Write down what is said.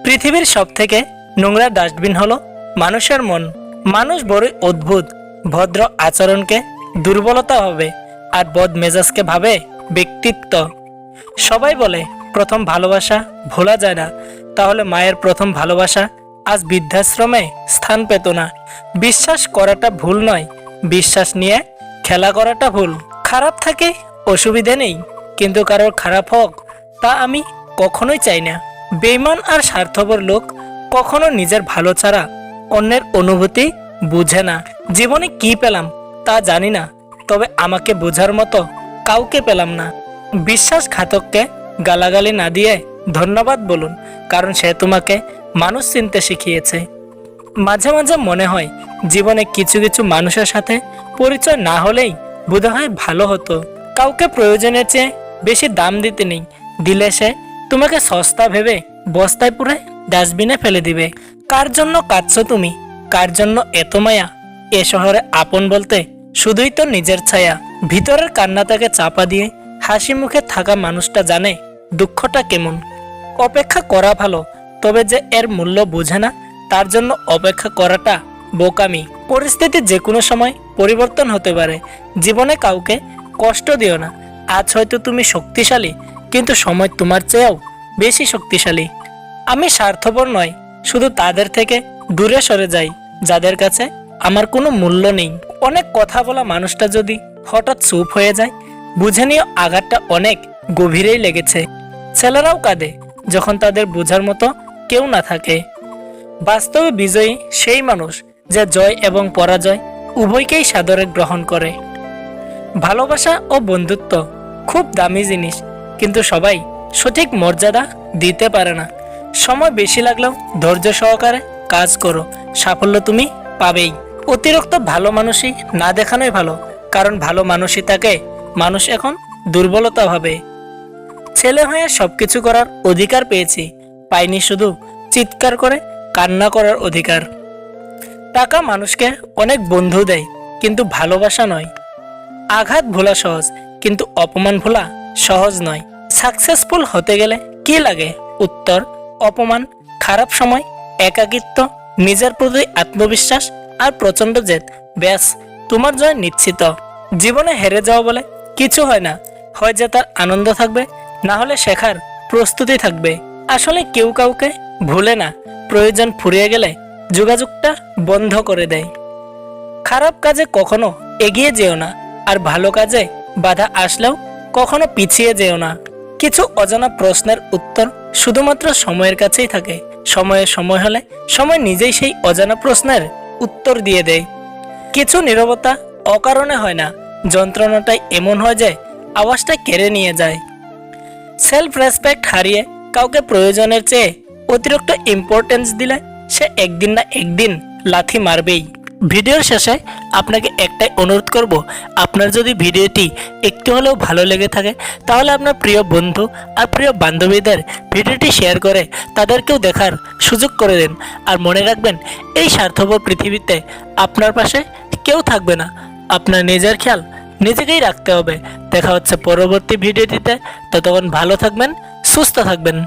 পৃথিবীর সবথেকে নোংরা ডাস্টবিন হলো মানুষের মন। মানুষ বড়ই অদ্ভুত। ভদ্র আচরণকে দুর্বলতা ভাবে আর বদ মেজাজকে ভাবে ব্যক্তিত্ব। সবাই বলে প্রথম ভালোবাসা ভোলা যায় না, তাহলে মায়ের প্রথম ভালোবাসা আজ বৃদ্ধাশ্রমে স্থান পেত না। বিশ্বাস করাটা ভুল নয়, বিশ্বাস নিয়ে খেলা করাটা ভুল। খারাপ থাকে অসুবিধে নেই, কিন্তু কারোর খারাপ হোক তা আমি কখনোই চাই না। বেঈমান আর স্বার্থপর লোক কখনো নিজের ভালো ছাড়া অন্যের অনুভূতি বুঝে না। জীবনে কি পেলাম তা জানি না, তবে আমাকে বোঝার মতো কাউকে পেলাম না। বিশ্বাসঘাতককে গালাগালি না দিয়ে ধন্যবাদ বলুন, কারণ সে তোমাকে মানুষ চিনতে শিখিয়েছে। মাঝে মাঝে মনে হয় জীবনে কিছু কিছু মানুষের সাথে পরিচয় না হলেই বোধহয় ভালো হতো। কাউকে প্রয়োজনের চেয়ে বেশি দাম দিতে নেই, দিলে সে তোমাকে সস্তা ভেবে বস্তায় পুরে ডাস্টবিনে ফেলে দিবে। কার জন্য কাঁদছো তুমি, কার জন্য এত মায়া? এ শহরে আপন বলতে শুধুই তো নিজের ছায়া। ভিতরের কান্নাটাকে চাপা দিয়ে হাসি মুখে থাকা মানুষটা জানে দুঃখটা কেমন। অপেক্ষা করা ভালো, তবে যে এর মূল্য বোঝে না তার জন্য অপেক্ষা করাটা বোকামি। পরিস্থিতি যে কোনো সময় পরিবর্তন হতে পারে। জীবনে কাউকে কষ্ট দিও না। আজ হয়তো তুমি শক্তিশালী, কিন্তু সময় তোমার চেয়েও বেশি শক্তিশালী। আমি স্বার্থপর নয়, শুধু তাদের থেকে দূরে সরে যাই যাদের কাছে আমার কোনো মূল্য নেই। অনেক কথা বলা মানুষটা যদি হঠাৎ চুপ হয়ে যায়, বুঝে নিও আঘাতটা অনেক গভীরেই লেগেছে। ছেলেরাও কাঁদে যখন তাদের বোঝার মতো কেউ না থাকে। বাস্তবে বিজয়ী সেই মানুষ যে জয় এবং পরাজয় উভয়কেই সাদরে গ্রহণ করে। ভালোবাসা ও বন্ধুত্ব খুব দামি জিনিস, কিন্তু সবাই সঠিক মর্যাদা দিতে পারে না। সময় বেশি লাগলেও ধৈর্য সহকারে কাজ করো, সাফল্য তুমি পাবেই। অতিরিক্ত ভালো মানুষই না দেখানোই ভালো, কারণ ভালো মানুষই তাকে মানুষ এখন দুর্বলতা ভাবে। ছেলে হয়ে সবকিছু করার অধিকার পেয়েছি, পাইনি শুধু চিৎকার করে কান্না করার অধিকার। টাকা মানুষকে অনেক বন্ধু দেয়, কিন্তু ভালোবাসা নয়। আঘাত ভোলা সহজ, কিন্তু অপমান ভোলা সহজ নয়। সাকসেসফুল হতে গেলে কি লাগে? উত্তর: অপমান, খারাপ সময়, একাকিত্ব, নিজের প্রতি আত্মবিশ্বাস আর প্রচন্ড জেদ। ব্যাস, তোমার জয় নিশ্চিত। জীবনে হেরে যাওয়া বলে কিছু হয় না, হয় যে তার আনন্দ থাকবে, না হলে শেখার প্রস্তুতি থাকবে। আসলে কেউ কাউকে ভুলে না, প্রয়োজন ফুরিয়ে গেলে যোগাযোগটা বন্ধ করে দেয়। খারাপ কাজে কখনো এগিয়ে যেও না, আর ভালো কাজে বাধা আসলেও কখনো পিছিয়ে যেও না। কিছু অজানা প্রশ্নের উত্তর শুধুমাত্র সময়ের কাছেই থাকে। সময়ের সময় হলে সময় নিজেই সেই অজানা প্রশ্নের উত্তর দিয়ে দেয়। কিছু নীরবতা অকারণে হয় না, যন্ত্রণাটাই এমন হয় যে আওয়াজটা কেড়ে নিয়ে যায়। সেলফ রেসপেক্ট হারিয়ে কাউকে প্রয়োজনের চেয়ে অতিরিক্ত ইম্পর্টেন্স দিলে সে একদিন না একদিন লাথি মারবেই। ভিডিওর শেষে আপনাকে একটাই অনুরোধ করব, আপনার যদি ভিডিওটি একটু হলেও ভালো লেগে থাকে তাহলে আপনার প্রিয় বন্ধু আর প্রিয় বান্ধবীদের ভিডিওটি শেয়ার করে তাদেরকেও দেখার সুযোগ করে দেন। আর মনে রাখবেন, এই স্বার্থপর পৃথিবীতে আপনার পাশে কেউ থাকবে না। আপনার নিজের খেয়াল নিজেকেই রাখতে হবে। দেখা হচ্ছে পরবর্তী ভিডিওটিতে। ততক্ষণ ভালো থাকবেন, সুস্থ থাকবেন।